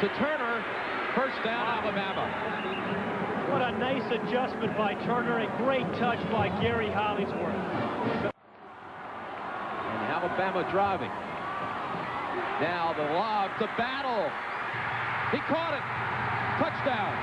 to Turner. First down, Alabama. What a nice adjustment by Turner. A great touch by Gary Hollingsworth. And Alabama driving. Now the lob to Battle. He caught it. Touchdown.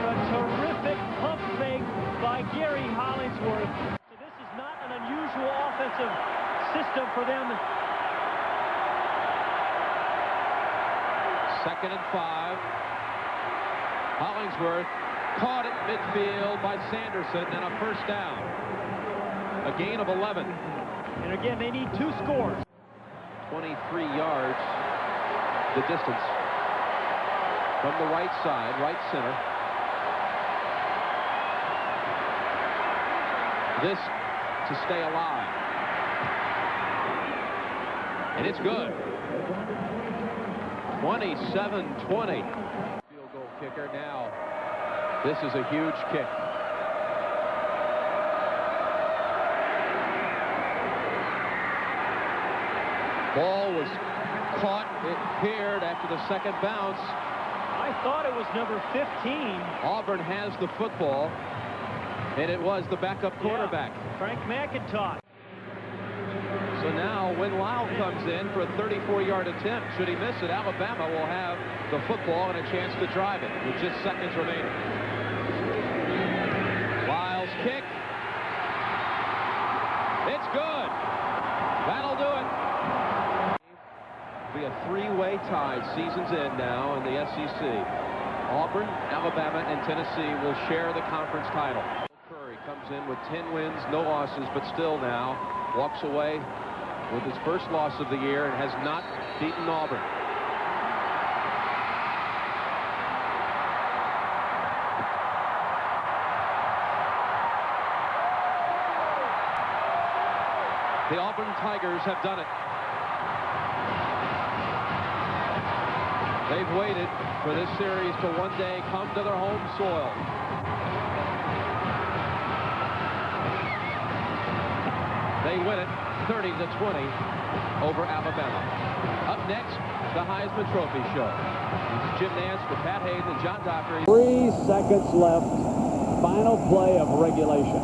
A terrific pump fake by Gary Hollingsworth. So this is not an unusual offensive system for them. 2nd and 5. Hollingsworth caught at midfield by Sanderson, and a first down. A gain of 11. And again, they need 2 scores. 23 yards the distance from the right side, right center. This to stay alive. And it's good. 27-20. Field goal kicker now. This is a huge kick. Ball was caught. It appeared after the second bounce. I thought it was number 15. Auburn has the football, and it was the backup quarterback. Yeah, Frank McIntosh. So now when Lyle comes in for a 34-yard attempt, should he miss it, Alabama will have the football and a chance to drive it with just seconds remaining. Lyle's kick. It's good. That'll do it. Be a 3-way tie. Season's end now in the SEC. Auburn, Alabama, and Tennessee will share the conference title. Curry comes in with 10 wins, no losses, but still now walks away with his first loss of the year and has not beaten Auburn. The Auburn Tigers have done it. They've waited for this series to one day come to their home soil. They win it 30-20 over Alabama. Up next, the Heisman Trophy Show. This is Jim Nance for Pat Hayden and John Dockery. 3 seconds left. Final play of regulation.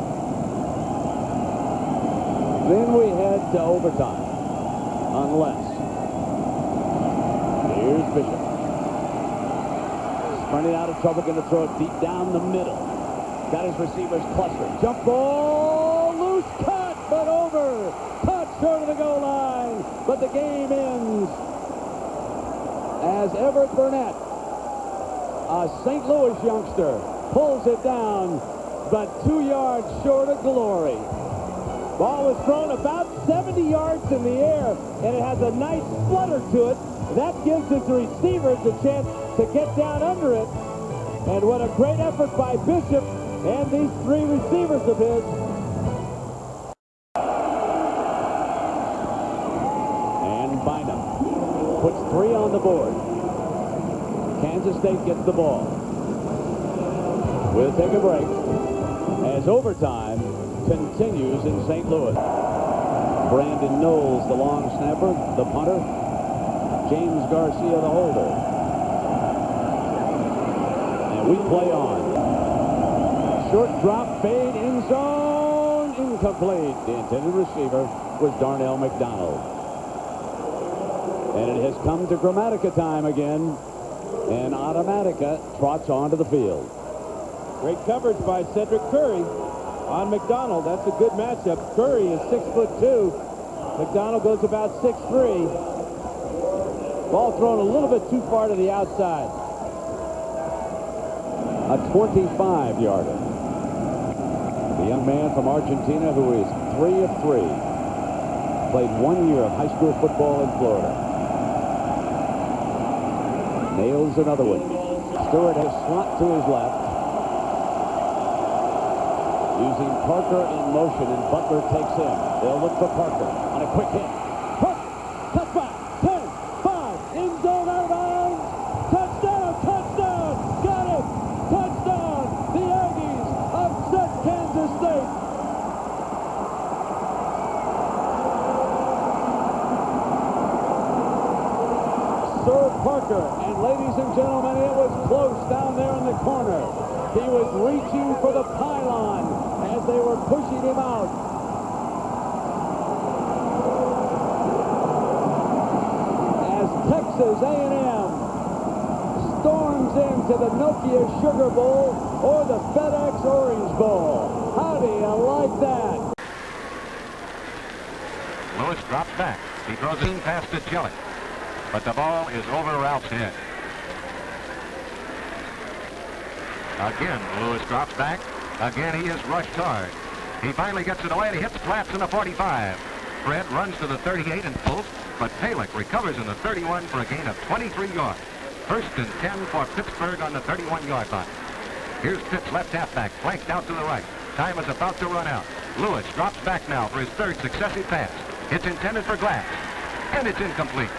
Then we head to overtime. Unless. Here's Bishop. Running out of trouble, going to throw it deep down the middle. Got his receivers clustered. Jump ball, loose cut, but over. Touch short of the goal line. But the game ends as Everett Burnett, a St. Louis youngster, pulls it down, but 2 yards short of glory. Ball was thrown about 70 yards in the air, and it has a nice flutter to it. That gives his receivers a chance to get down under it. And what a great effort by Bishop and these 3 receivers of his. And Bynum puts 3 on the board. Kansas State gets the ball. We'll take a break as overtime continues in St. Louis. Brandon Knowles, the long snapper, the punter. James Garcia, the holder. And we play on. Short drop, fade, end zone, incomplete. The intended receiver was Darnell McDonald. And it has come to Gramatica time again. And Automatica trots onto the field. Great coverage by Cedric Curry on McDonald. That's a good matchup. Curry is 6'2". McDonald goes about 6'3". Ball thrown a little bit too far to the outside. A 25-yarder. The young man from Argentina who is 3 of 3. Played 1 year of high school football in Florida. Nails another one. Stewart has slot to his left. Using Parker in motion, and Butler takes him. They'll look for Parker on a quick hit. Parker, touchback, 10, 5, end zone, out of bounds. Touchdown, touchdown, got it. Touchdown, the Aggies upset Kansas State. serve Parker. And ladies and gentlemen, it was close down there in the corner. He was reaching for the pylon as they were pushing him out. As Texas A&M storms into the Nokia Sugar Bowl or the FedEx Orange Bowl. How do you like that? Lewis drops back. He throws in past to Jellick. But the ball is over Ralph's head. Again, Lewis drops back. Again, he is rushed hard. He finally gets it away and he hits Glatz in the 45. Fred runs to the 38 and pulls, but Palick recovers in the 31 for a gain of 23 yards. First and 10 for Pittsburgh on the 31-yard line. Here's Pitt's left halfback, flanked out to the right. Time is about to run out. Lewis drops back now for his third successive pass. It's intended for Glatz, and it's incomplete.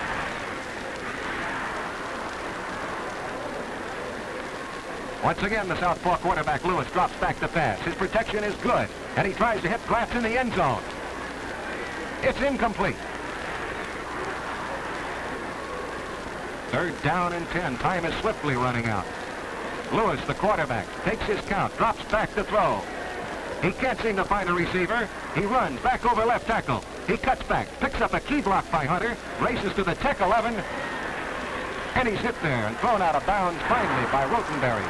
Once again, the southpaw quarterback, Lewis, drops back to pass. His protection is good, and he tries to hit Glatz in the end zone. It's incomplete. Third down and 10. Time is swiftly running out. Lewis, the quarterback, takes his count, drops back to throw. He can't seem to find a receiver. He runs back over left tackle. He cuts back, picks up a key block by Hunter, races to the Tech 11, and he's hit there and thrown out of bounds finally by Rotenberry.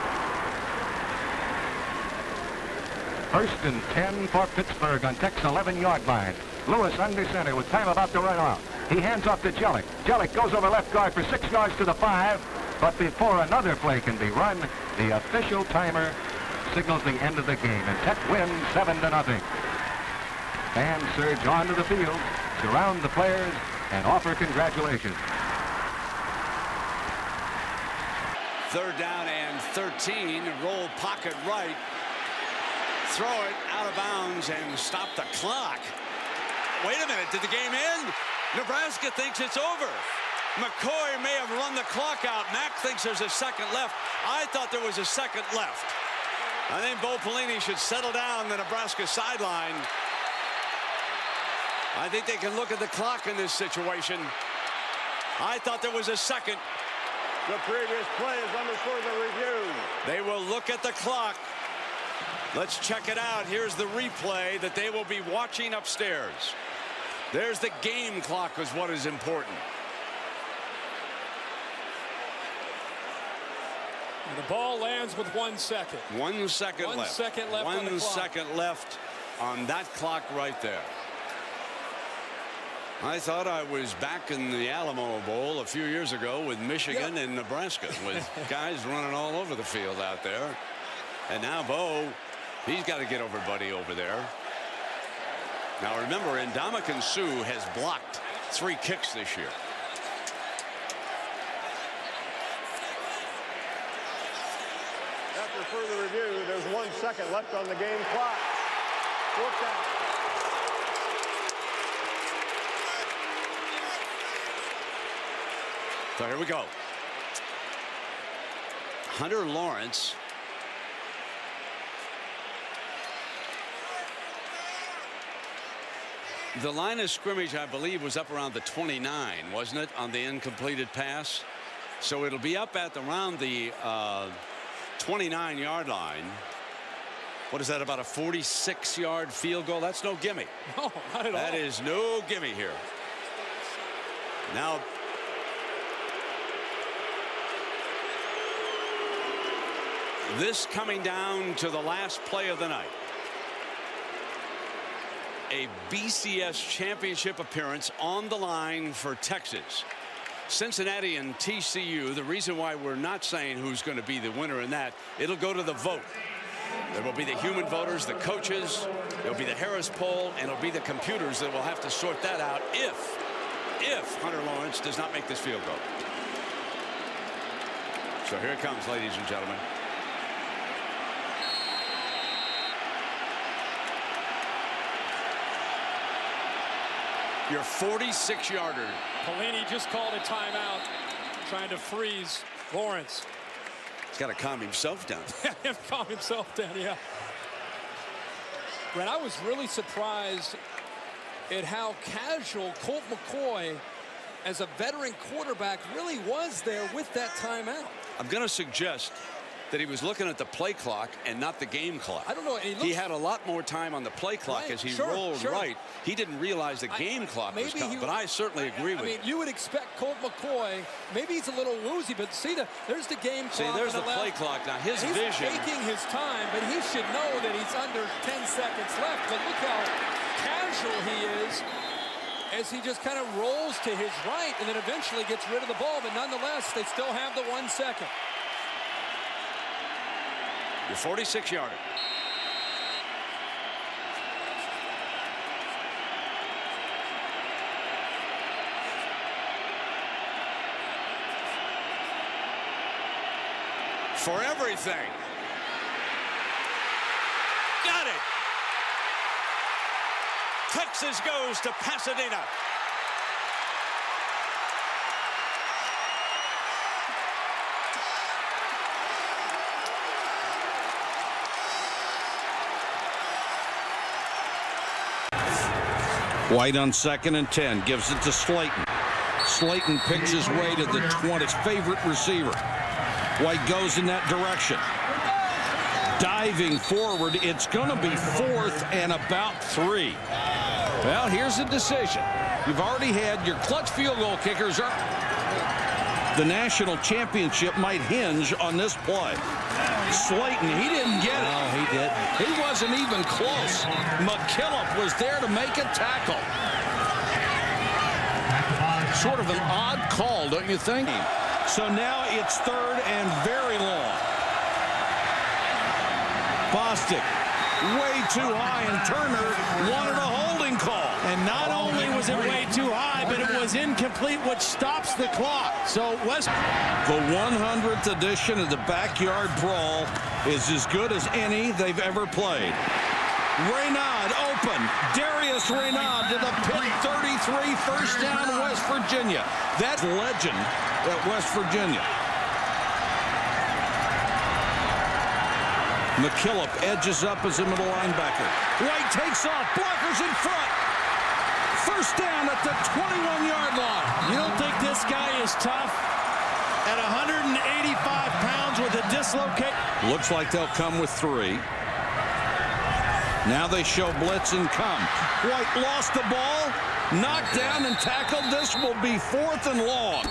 First and 10 for Pittsburgh on Tech's 11-yard line. Lewis under center with time about to run out. He hands off to Jellick. Jellick goes over left guard for 6 yards to the 5, but before another play can be run, the official timer signals the end of the game, and Tech wins 7-0. Fans surge onto the field, surround the players, and offer congratulations. Third down and 13. Roll pocket right. Throw it out of bounds and stop the clock. Wait a minute, did the game end? Nebraska thinks it's over. McCoy may have run the clock out. Mack thinks there's a second left. I thought there was a second left. I think Bo Pelini should settle down the Nebraska sideline. I think they can look at the clock in this situation. I thought there was a second. The previous play is under further review. They will look at the clock. Let's check it out. Here's the replay that they will be watching upstairs. There's the game clock is what is important. And the ball lands with 1 second. 1 second left. 1 second left on the clock. 1 second left on that clock right there. I thought I was back in the Alamo Bowl a few years ago with Michigan and Nebraska, with guys running all over the field out there. And now Bo, he's got to get everybody over there. Now remember, Ndamukong Suh has blocked 3 kicks this year. After further review, there's 1 second left on the game clock. Fourth down. So here we go. Hunter Lawrence. The line of scrimmage, I believe, was up around the 29, wasn't it, on the incompleted pass? So it'll be up at around the 29-yard line. What is that, about a 46-yard field goal? That's no gimme. No, not at all. That is no gimme here. Now, this coming down to the last play of the night. A BCS championship appearance on the line for Texas. Cincinnati and TCU, the reason why we're not saying who's going to be the winner in that, it'll go to the vote. There will be the human voters, the coaches, there'll be the Harris poll, and it'll be the computers that will have to sort that out if Hunter Lawrence does not make this field goal. So here it comes, ladies and gentlemen. Your 46-yarder. Pelini just called a timeout, trying to freeze Lawrence. He's got to calm himself down. Calm himself down, yeah. Brett, I was really surprised at how casual Colt McCoy as a veteran quarterback, really was there with that timeout. I'm going to suggest that he was looking at the play clock and not the game clock. I don't know. He had a lot more time on the play clock as he rolled right. He didn't realize the game clock was coming, but I certainly agree with you. I mean, you would expect Colt McCoy, maybe he's a little woozy, but there's the game clock. See, there's the play clock. Now, his vision. He's taking his time, but he should know that he's under 10 seconds left. But look how casual he is as he just kind of rolls to his right and then eventually gets rid of the ball. But nonetheless, they still have the 1 second. Your 46-yarder. For everything. Got it. Texas goes to Pasadena. White on 2nd and 10, gives it to Slayton. Slayton picks his way to the 20, his favorite receiver. White goes in that direction. Diving forward, it's going to be 4th and about 3. Well, here's the decision. You've already had your clutch field goal kickers. The national championship might hinge on this play. Slayton, he didn't get it. No, he didn't. He wasn't even close. McKillop was there to make a tackle. Sort of an odd call, don't you think? So now it's 3rd and very long. Bostic, way too high, and Turner wanted a holding call. And not only was it way too high, but it was incomplete, which stops the clock. So West. The 100th edition of the Backyard Brawl is as good as any they've ever played. Reynaud open. Darius Reynaud to the Pitt 33, first down, West Virginia. That's legend at West Virginia. McKillop edges up as a middle linebacker. White takes off. Blockers in front. First down at the 21-yard line. You don't think this guy is tough? At 185 pounds with a dislocate. Looks like they'll come with 3. Now they show blitz and come. White lost the ball, knocked down and tackled. This will be 4th and long.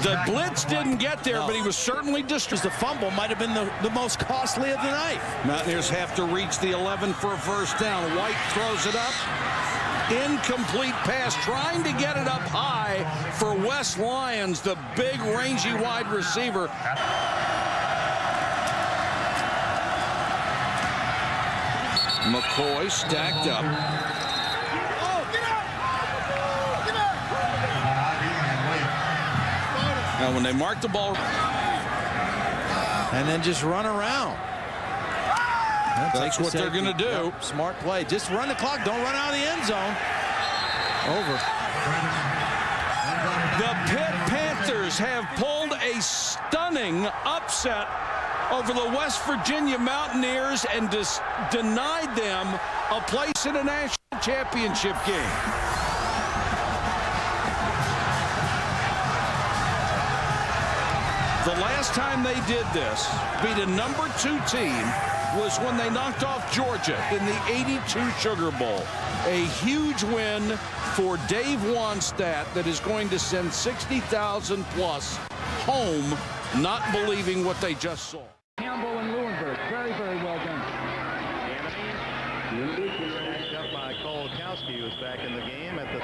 The blitz didn't get there, but he was certainly distracted. The fumble might have been the most costly of the night. Mountaineers have to reach the 11 for a first down. White throws it up. Incomplete pass, trying to get it up high for Wes Lyons, the big, rangy wide receiver. McCoy stacked up. Now, when they mark the ball, and then just run around. That's what they're going to do. Yep, smart play. Just run the clock. Don't run out of the end zone. Over. The Pitt Panthers have pulled a stunning upset over the West Virginia Mountaineers and denied them a place in a national championship game. The last time they did this, beat a number 2 team, was when they knocked off Georgia in the '82 Sugar Bowl. A huge win for Dave Wannstedt that is going to send 60,000 plus home, not believing what they just saw. Campbell and Lewinberg, very, very well done. Backed up by Kolakowski, who was back in the game at the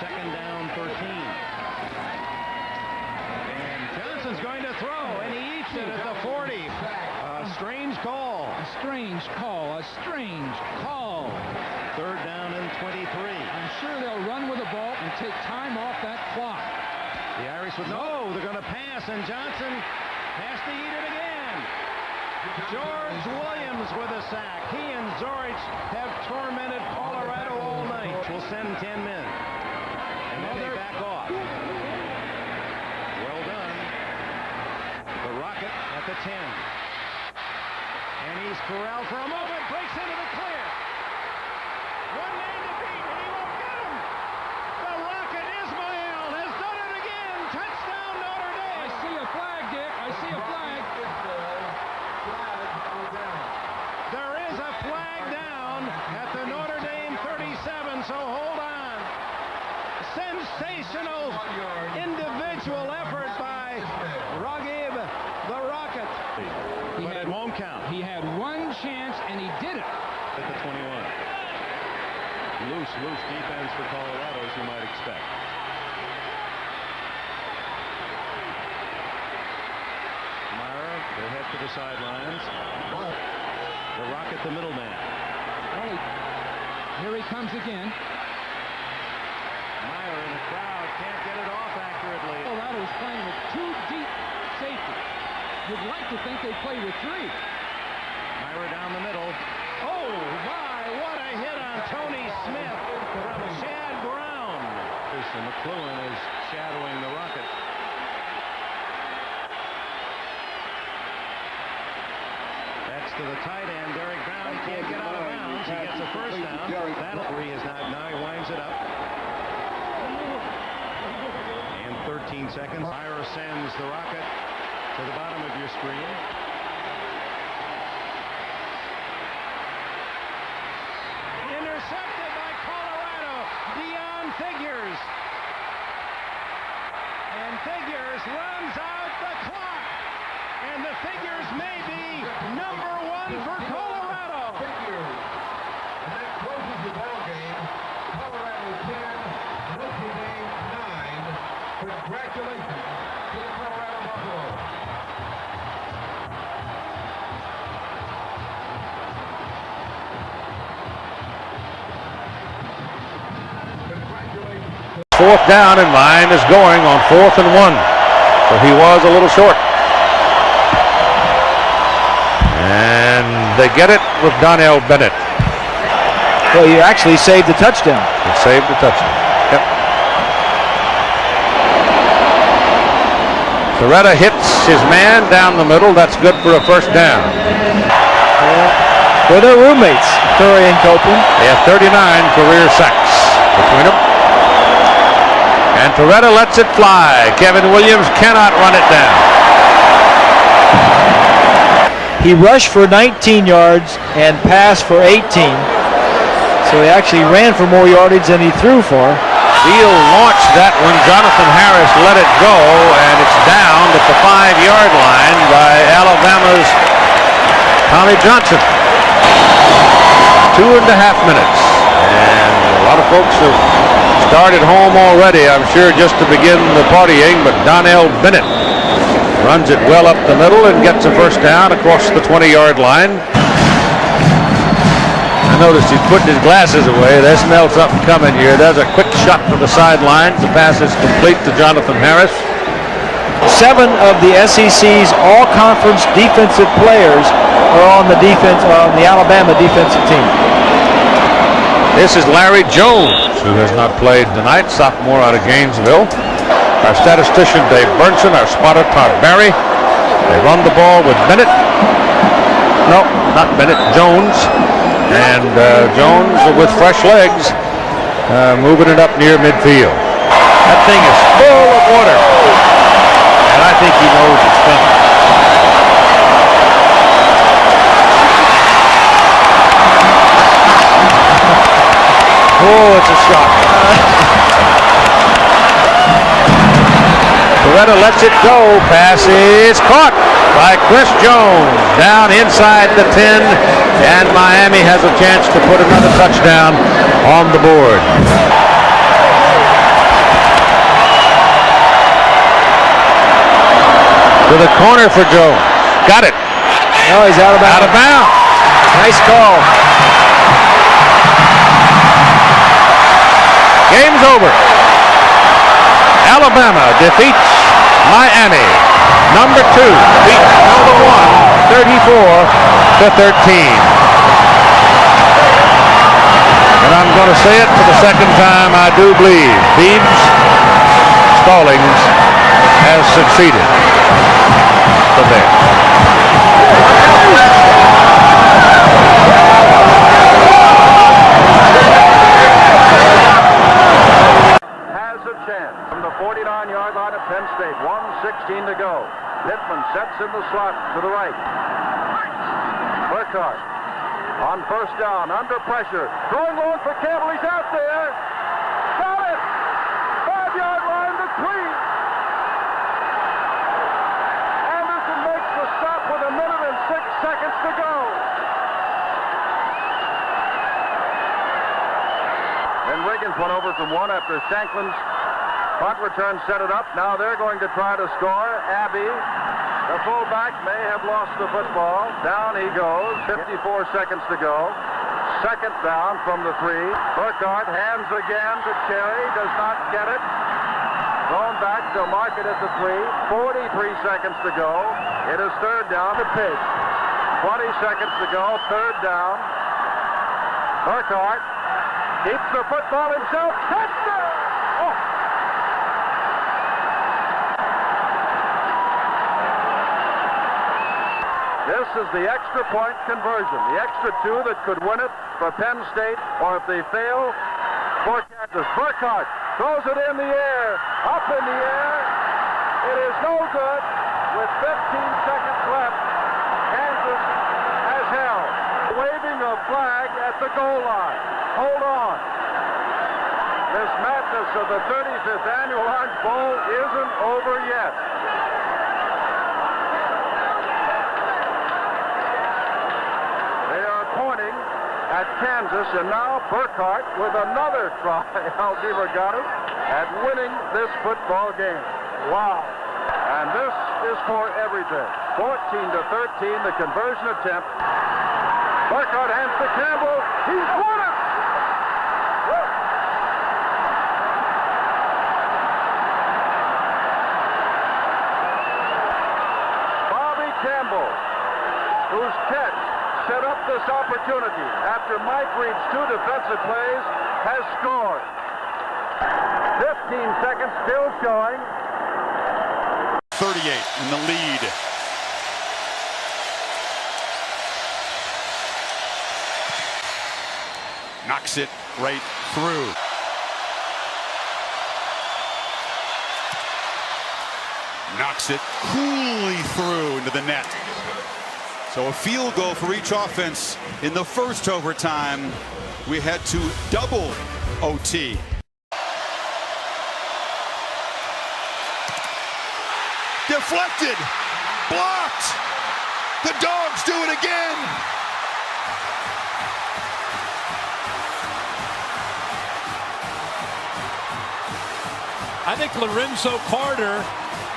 2nd down 13. Johnson's going to throw, and he eats it at the 40. A strange call. A strange call. A strange call. 3rd down and 23. I'm sure they'll run with the ball and take time off that clock. The Irish would know they're going to pass, and Johnson has to eat it again. George Williams with a sack. He and Zorich have tormented Colorado all night. We'll send 10 men. And then they back off. Well done. The Rocket at the 10. And he's corralled for a moment. Breaks into the clear. One man to beat, and he won't get him. The Rocket loose defense for Colorado, as you might expect. Meyer, they head to the sidelines. The Rocket, the middleman. Here he comes again. Meyer in the crowd can't get it off accurately. Colorado is playing with 2 deep safeties. You'd like to think they play with 3. Meyer down the middle. Oh, my, what a hit on Tony Smith from Shad Brown. And McLuhan is shadowing the Rocket. That's to the tight end, Derek Brown. He can't get out of bounds. He gets a first down. That'll three is not. Now he winds it up. And 13 seconds. Meyer sends the Rocket to the bottom of your screen. Intercepted by Colorado. Deion Figures. And Figures runs out the clock. And the Figures may be #1 for Colorado. Figures. And that closes the ball game. Colorado 10, Notre Dame 9. Congratulations to the Colorado Buffaloes. Fourth down, and Vine is going on 4th and 1. So he was a little short. And they get it with Donnell Bennett. Well, you actually saved the touchdown. He saved the touchdown. Yep. Soretta hits his man down the middle. That's good for a first down. Well, they're roommates, Curry and Copeland. They have 39 career sacks between them. And Toretta lets it fly. Kevin Williams cannot run it down. He rushed for 19 yards and passed for 18. So he actually ran for more yardage than he threw for. Beal launched that when Jonathan Harris let it go, and it's downed at the 5-yard line by Alabama's Tommy Johnson. 2.5 minutes. And a lot of folks have started home already, I'm sure, just to begin the partying, but Donnell Bennett runs it well up the middle and gets a first down across the 20-yard line. I noticed he's putting his glasses away. They smell something coming here. There's a quick shot to the sidelines. The pass is complete to Jonathan Harris. 7 of the SEC's all-conference defensive players are on the Alabama defensive team. This is Larry Jones, who has not played tonight, sophomore out of Gainesville. Our statistician, Dave Burnson, our spotter, Todd Barry. They run the ball with Bennett. No, not Bennett, Jones. And Jones, with fresh legs, moving it up near midfield. That thing is full of water. And I think he knows it's coming. Oh, it's a shot. Toretta lets it go. Pass is caught by Chris Jones down inside the 10, and Miami has a chance to put another touchdown on the board. To the corner for Jones. Got it. No, he's out of bounds. Out of bounds. Nice call. Game's over. Alabama defeats Miami. Number 2 beats number 1, 34-13. And I'm going to say it for the second time, I do believe. Beebs Stallings has succeeded. So there. From the 49-yard line of Penn State, 1:16 to go. Pittman sets in the slot to the right. Burkhardt on first down, under pressure. Throwing long for Campbell, he's out there. Got it! 5-yard line to 3. Anderson makes the stop with 1 minute and 6 seconds to go. Then and 1 after Shanklin's punt return set it up. Now they're going to try to score. Abbey, the fullback, may have lost the football. Down he goes. 54 seconds to go. Second down from the 3. Burkhardt hands again to Cherry. Does not get it. Thrown back to Market at the 3. 43 seconds to go. It is third down to Page. 20 seconds to go. Third down. Burkhardt keeps the football himself. Touchdown! Oh. This is the extra point conversion. The extra 2 that could win it for Penn State, or if they fail, for Kansas. Burkhardt throws it in the air. Up in the air. It is no good. With 15 seconds left, Kansas has held. Waving a flag at the goal line. Hold on. This madness of the 35th Annual Orange Bowl isn't over yet. They are pointing at Kansas, and now Burkhardt with another try. Aldeaver got it at winning this football game. Wow. And this is for everything. 14-13, the conversion attempt. Burkhardt hands to Campbell. He's won it! Bobby Campbell, whose catch set up this opportunity after Mike Reed's 2 defensive plays, has scored. 15 seconds still showing. 38 in the lead. Knocks it right through. Knocks it coolly through into the net. So a field goal for each offense in the first overtime. We had to double OT. Deflected, blocked. The Dogs do it again. I think Lorenzo Carter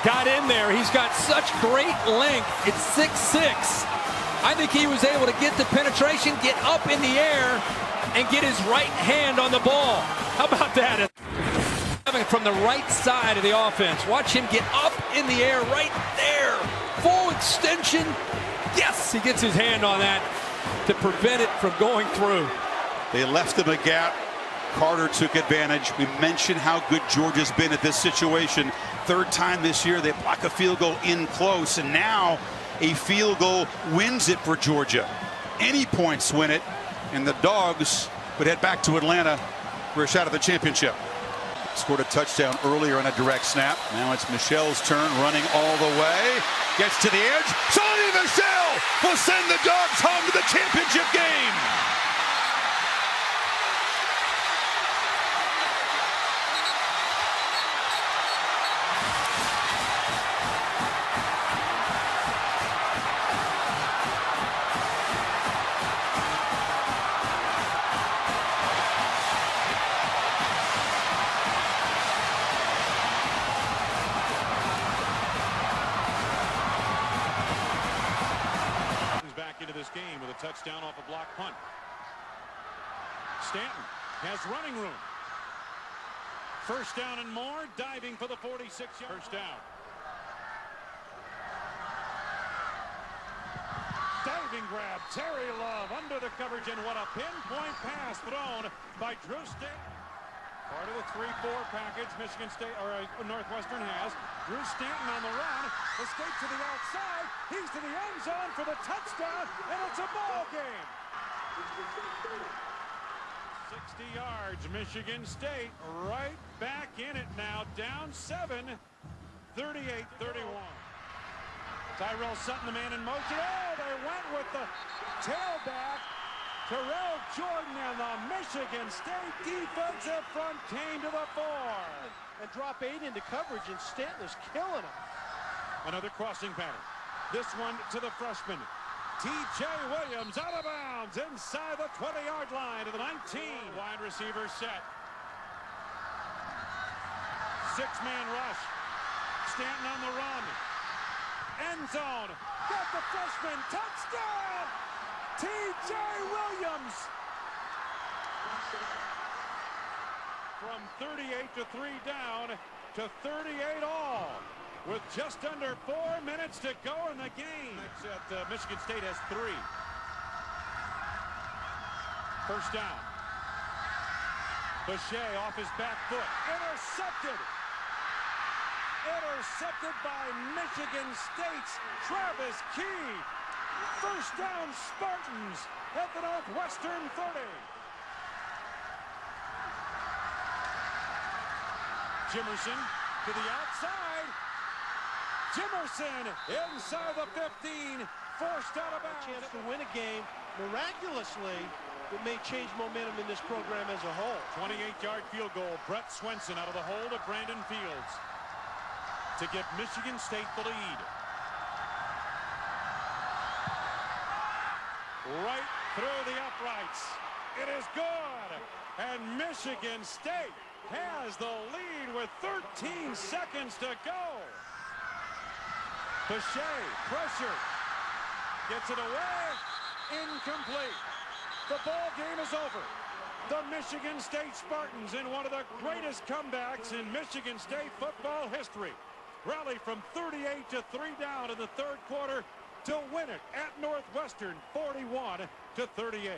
got in there. He's got such great length. It's 6'6". I think he was able to get the penetration, get up in the air, and get his right hand on the ball. How about that? From the right side of the offense. Watch him get up in the air right there. Full extension. Yes, he gets his hand on that to prevent it from going through. They left him a gap. Carter took advantage. We mentioned how good Georgia's been at this situation. Third time this year they block a field goal in close, and now a field goal wins it for Georgia. Any points win it, and the Dogs would head back to Atlanta for a shot at the championship. Scored a touchdown earlier on a direct snap. Now it's Michel's turn, running all the way. Gets to the edge. Sony Michel will send the Dogs home to the championship game. Game with a touchdown off a block punt. Stanton has running room. First down and more, diving for the 46-yard. First down. Diving grab, Terry Love under the coverage, and what a pinpoint pass thrown by Drew Stanton. Part of the 3-4 package Michigan State or Northwestern has. Drew Stanton on the run, escape to the outside. He's to the end zone for the touchdown, and it's a ball game. 60 yards, Michigan State right back in it now, down 7, 38-31. Tyrell Sutton, the man in motion. Oh, they went with the tailback. Terrell Jordan and the Michigan State defensive front came to the fore. And drop 8 into coverage, and Stanton is killing him. Another crossing pattern. This one to the freshman. T.J. Williams out of bounds inside the 20-yard line to the 19. Wide receiver set. Six-man rush. Stanton on the run. End zone. Got the freshman. Touchdown! T.J. Williams. From 38 to 3 down to 38 all. With just under 4 minutes to go in the game. At Michigan State has 3. First down. Boucher off his back foot. Intercepted. Intercepted by Michigan State's Travis Key. First down Spartans at the Northwestern 30. Jimerson to the outside. Jimerson inside the 15. Forced out of bounds. Chance to win a game. Miraculously, it may change momentum in this program as a whole. 28-yard field goal. Brett Swenson out of the hold of Brandon Fields to give Michigan State the lead. Right through the uprights. It is good. And Michigan State has the lead with 13 seconds to go. Boucher, pressure. Gets it away. Incomplete. The ball game is over. The Michigan State Spartans, in one of the greatest comebacks in Michigan State football history, rally from 38 to 3 down in the third quarter to win it at Northwestern 41 to 38.